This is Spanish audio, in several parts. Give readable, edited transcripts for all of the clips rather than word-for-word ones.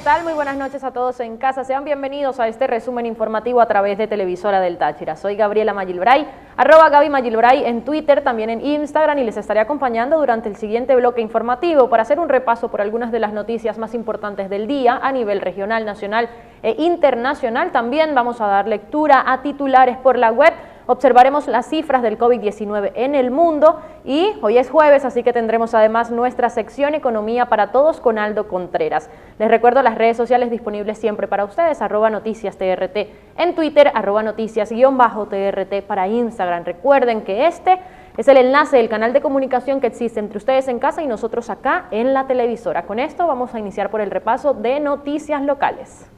tal? Muy buenas noches a todos en casa. Sean bienvenidos a este resumen informativo a través de Televisora del Táchira. Soy Gabriela Magilbray, @Gaby Magilbray en Twitter, también en Instagram, y les estaré acompañando durante el siguiente bloque informativo para hacer un repaso por algunas de las noticias más importantes del día a nivel regional, nacional e internacional. También vamos a dar lectura a titulares por la web. Observaremos las cifras del COVID-19 en el mundo y hoy es jueves, así que tendremos además nuestra sección Economía para Todos con Aldo Contreras. Les recuerdo las redes sociales disponibles siempre para ustedes, @NoticiasTRT en Twitter, @noticias_TRT para Instagram. Recuerden que este es el enlace del canal de comunicación que existe entre ustedes en casa y nosotros acá en la televisora. Con esto vamos a iniciar por el repaso de noticias locales.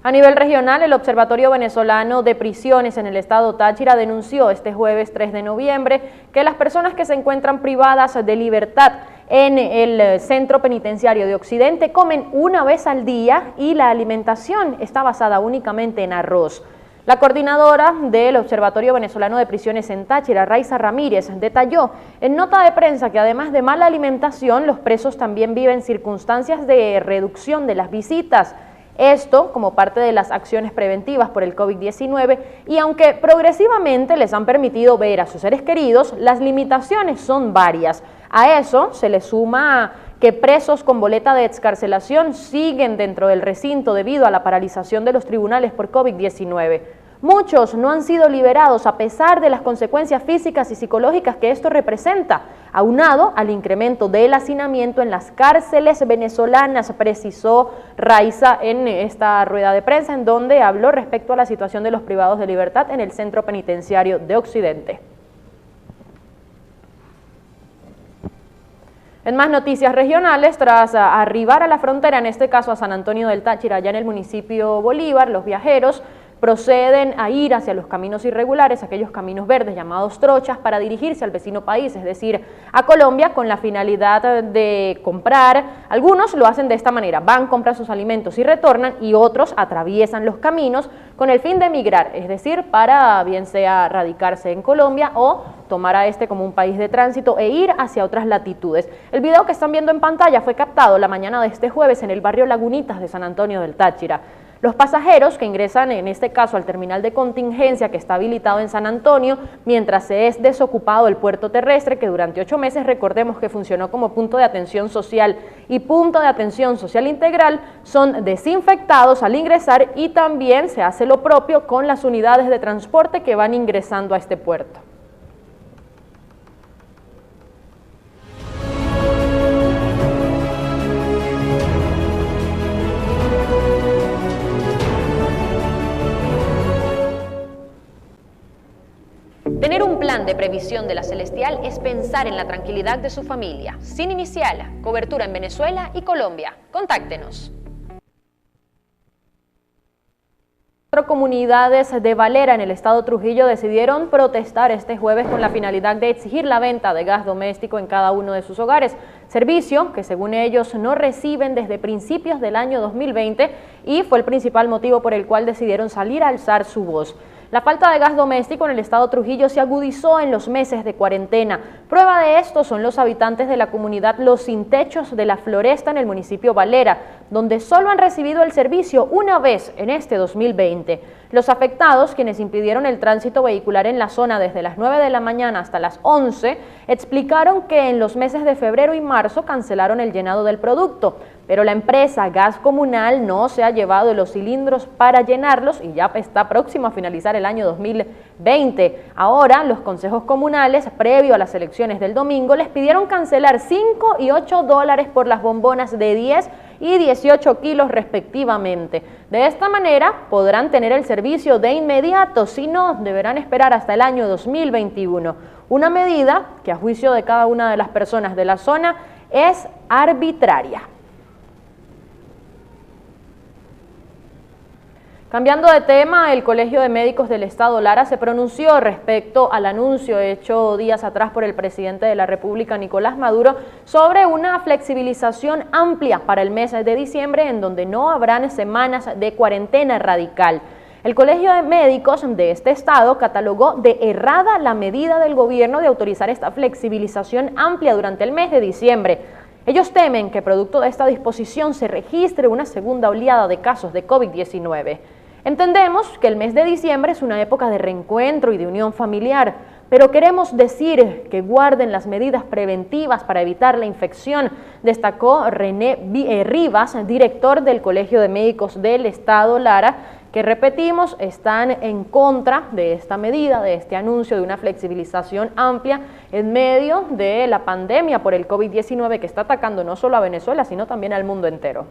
A nivel regional, el Observatorio Venezolano de Prisiones en el estado Táchira denunció este jueves 3 de noviembre que las personas que se encuentran privadas de libertad en el centro penitenciario de Occidente comen una vez al día y la alimentación está basada únicamente en arroz. La coordinadora del Observatorio Venezolano de Prisiones en Táchira, Raiza Ramírez, detalló en nota de prensa que además de mala alimentación, los presos también viven circunstancias de reducción de las visitas. Esto como parte de las acciones preventivas por el COVID-19 y aunque progresivamente les han permitido ver a sus seres queridos, las limitaciones son varias. A eso se le suma que presos con boleta de excarcelación siguen dentro del recinto debido a la paralización de los tribunales por COVID-19. Muchos no han sido liberados a pesar de las consecuencias físicas y psicológicas que esto representa, aunado al incremento del hacinamiento en las cárceles venezolanas, precisó Raiza en esta rueda de prensa, en donde habló respecto a la situación de los privados de libertad en el centro penitenciario de Occidente. En más noticias regionales, tras arribar a la frontera, en este caso a San Antonio del Táchira, allá en el municipio Bolívar, los viajeros proceden a ir hacia los caminos irregulares, aquellos caminos verdes llamados trochas, para dirigirse al vecino país, es decir, a Colombia, con la finalidad de comprar. Algunos lo hacen de esta manera, van, compran sus alimentos y retornan, y otros atraviesan los caminos con el fin de emigrar, es decir, para bien sea radicarse en Colombia o tomar a este como un país de tránsito e ir hacia otras latitudes. El video que están viendo en pantalla fue captado la mañana de este jueves en el barrio Lagunitas de San Antonio del Táchira. Los pasajeros que ingresan en este caso al terminal de contingencia que está habilitado en San Antonio, mientras se es desocupado el puerto terrestre, que durante 8 meses recordemos que funcionó como punto de atención social y punto de atención social integral, son desinfectados al ingresar y también se hace lo propio con las unidades de transporte que van ingresando a este puerto. Tener un plan de previsión de la Celestial es pensar en la tranquilidad de su familia. Sin Inicial, cobertura en Venezuela y Colombia. Contáctenos. 4 comunidades de Valera en el estado Trujillo decidieron protestar este jueves con la finalidad de exigir la venta de gas doméstico en cada uno de sus hogares, servicio que según ellos no reciben desde principios del año 2020 y fue el principal motivo por el cual decidieron salir a alzar su voz. La falta de gas doméstico en el estado Trujillo se agudizó en los meses de cuarentena. Prueba de esto son los habitantes de la comunidad Los Sin Techos de La Floresta en el municipio Valera, donde solo han recibido el servicio una vez en este 2020. Los afectados, quienes impidieron el tránsito vehicular en la zona desde las 9 de la mañana hasta las 11, explicaron que en los meses de febrero y marzo cancelaron el llenado del producto, pero la empresa Gas Comunal no se ha llevado los cilindros para llenarlos y ya está próximo a finalizar el año 2020. Ahora, los consejos comunales, previo a las elecciones del domingo, les pidieron cancelar $5 y $8 por las bombonas de 10 y 18 kilos respectivamente. De esta manera podrán tener el servicio de inmediato, si no, deberán esperar hasta el año 2021. Una medida que a juicio de cada una de las personas de la zona es arbitraria. Cambiando de tema, el Colegio de Médicos del Estado Lara se pronunció respecto al anuncio hecho días atrás por el presidente de la República, Nicolás Maduro, sobre una flexibilización amplia para el mes de diciembre, en donde no habrán semanas de cuarentena radical. El Colegio de Médicos de este estado catalogó de errada la medida del gobierno de autorizar esta flexibilización amplia durante el mes de diciembre. Ellos temen que producto de esta disposición se registre una segunda oleada de casos de COVID-19. Entendemos que el mes de diciembre es una época de reencuentro y de unión familiar, pero queremos decir que guarden las medidas preventivas para evitar la infección, destacó René Rivas, director del Colegio de Médicos del Estado Lara, que repetimos, están en contra de esta medida, de este anuncio de una flexibilización amplia en medio de la pandemia por el COVID-19 que está atacando no solo a Venezuela, sino también al mundo entero.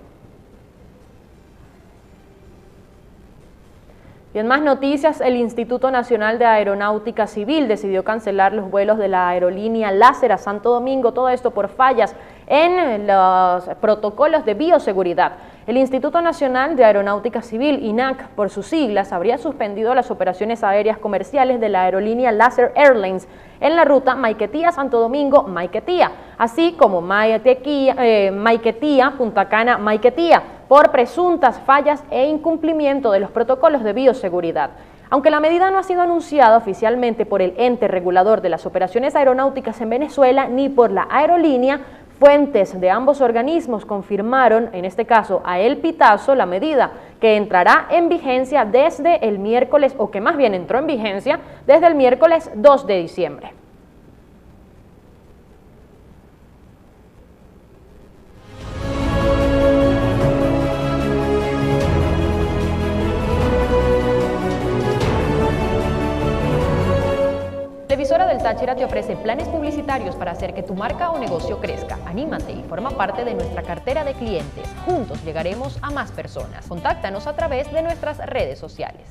Y en más noticias, el Instituto Nacional de Aeronáutica Civil decidió cancelar los vuelos de la aerolínea Láser a Santo Domingo, todo esto por fallas en los protocolos de bioseguridad. El Instituto Nacional de Aeronáutica Civil, INAC, por sus siglas, habría suspendido las operaciones aéreas comerciales de la aerolínea Láser Airlines en la ruta Maiquetía-Santo Domingo-Maiquetía, así como Maiquetía-Punta Cana-Maiquetía, por presuntas fallas e incumplimiento de los protocolos de bioseguridad. Aunque la medida no ha sido anunciada oficialmente por el ente regulador de las operaciones aeronáuticas en Venezuela ni por la aerolínea, fuentes de ambos organismos confirmaron, en este caso a El Pitazo, la medida que entrará en vigencia desde el miércoles, o que más bien entró en vigencia desde el miércoles 2 de diciembre. La emisora del Táchira te ofrece planes publicitarios para hacer que tu marca o negocio crezca. Anímate y forma parte de nuestra cartera de clientes. Juntos llegaremos a más personas. Contáctanos a través de nuestras redes sociales.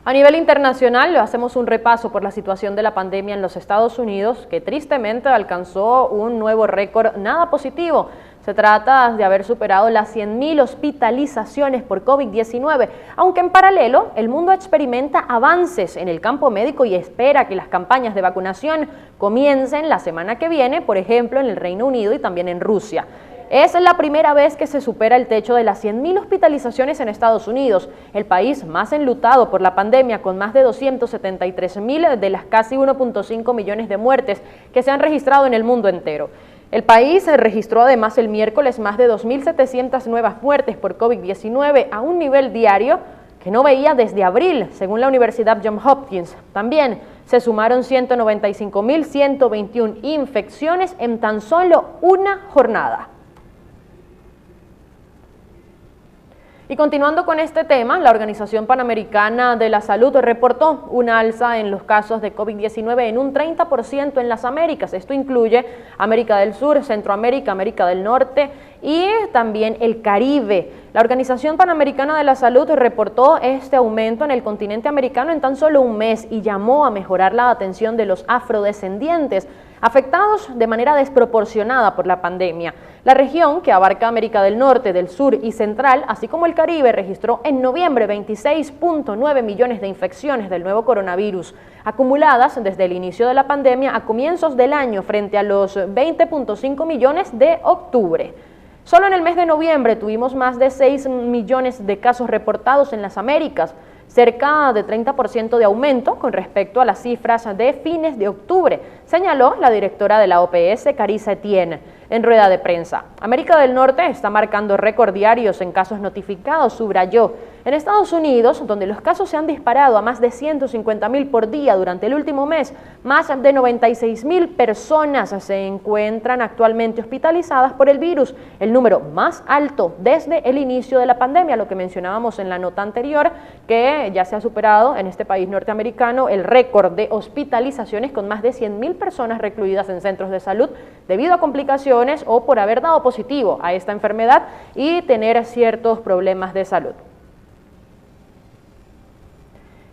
A nivel internacional, hacemos un repaso por la situación de la pandemia en los Estados Unidos, que tristemente alcanzó un nuevo récord nada positivo. Se trata de haber superado las 100.000 hospitalizaciones por COVID-19, aunque en paralelo el mundo experimenta avances en el campo médico y espera que las campañas de vacunación comiencen la semana que viene, por ejemplo en el Reino Unido y también en Rusia. Es la primera vez que se supera el techo de las 100.000 hospitalizaciones en Estados Unidos, el país más enlutado por la pandemia, con más de 273.000 de las casi 1.5 millones de muertes que se han registrado en el mundo entero. El país registró además el miércoles más de 2.700 nuevas muertes por COVID-19 a un nivel diario que no veía desde abril, según la Universidad Johns Hopkins. También se sumaron 195.121 infecciones en tan solo una jornada. Y continuando con este tema, la Organización Panamericana de la Salud reportó una alza en los casos de COVID-19 en un 30% en las Américas. Esto incluye América del Sur, Centroamérica, América del Norte y también el Caribe. La Organización Panamericana de la Salud reportó este aumento en el continente americano en tan solo un mes y llamó a mejorar la atención de los afrodescendientes, afectados de manera desproporcionada por la pandemia. La región, que abarca América del Norte, del Sur y Central, así como el Caribe, registró en noviembre 26.9 millones de infecciones del nuevo coronavirus, acumuladas desde el inicio de la pandemia a comienzos del año frente a los 20.5 millones de octubre. Solo en el mes de noviembre tuvimos más de 6 millones de casos reportados en las Américas, cerca de 30% de aumento con respecto a las cifras de fines de octubre, señaló la directora de la OPS, Carissa Etienne, en rueda de prensa. América del Norte está marcando récord diarios en casos notificados, subrayó. En Estados Unidos, donde los casos se han disparado a más de 150.000 por día durante el último mes, más de 96.000 personas se encuentran actualmente hospitalizadas por el virus, el número más alto desde el inicio de la pandemia, lo que mencionábamos en la nota anterior, que ya se ha superado en este país norteamericano el récord de hospitalizaciones con más de 100.000 personas recluidas en centros de salud debido a complicaciones o por haber dado positivo a esta enfermedad y tener ciertos problemas de salud.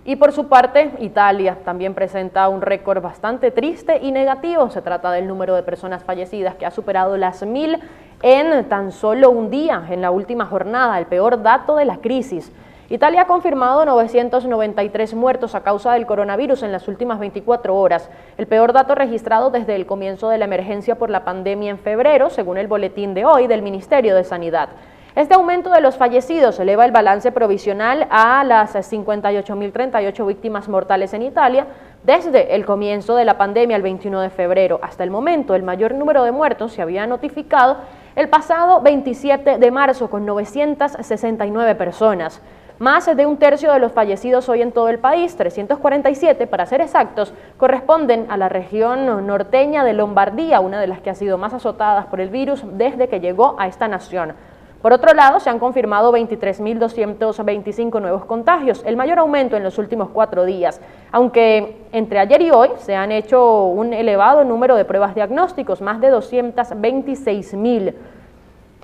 Y por su parte, Italia también presenta un récord bastante triste y negativo. Se trata del número de personas fallecidas que ha superado las 1.000 en tan solo un día, en la última jornada, el peor dato de la crisis. Italia ha confirmado 993 muertos a causa del coronavirus en las últimas 24 horas, el peor dato registrado desde el comienzo de la emergencia por la pandemia en febrero, según el boletín de hoy del Ministerio de Sanidad. Este aumento de los fallecidos eleva el balance provisional a las 58.038 víctimas mortales en Italia desde el comienzo de la pandemia el 21 de febrero. Hasta el momento, el mayor número de muertos se había notificado el pasado 27 de marzo con 969 personas. Más de un tercio de los fallecidos hoy en todo el país, 347 para ser exactos, corresponden a la región norteña de Lombardía, una de las que ha sido más azotadas por el virus desde que llegó a esta nación. Por otro lado, se han confirmado 23.225 nuevos contagios, el mayor aumento en los últimos 4 días, aunque entre ayer y hoy se han hecho un elevado número de pruebas diagnósticos, más de 226.000.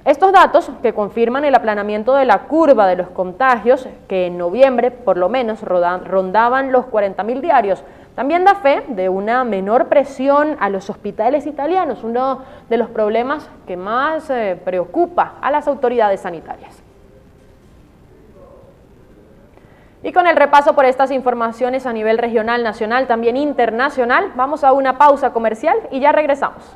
Estos datos que confirman el aplanamiento de la curva de los contagios, que en noviembre por lo menos rondaban los 40.000 diarios, también da fe de una menor presión a los hospitales italianos, uno de los problemas que más preocupa a las autoridades sanitarias. Y con el repaso por estas informaciones a nivel regional, nacional, también internacional, vamos a una pausa comercial y ya regresamos.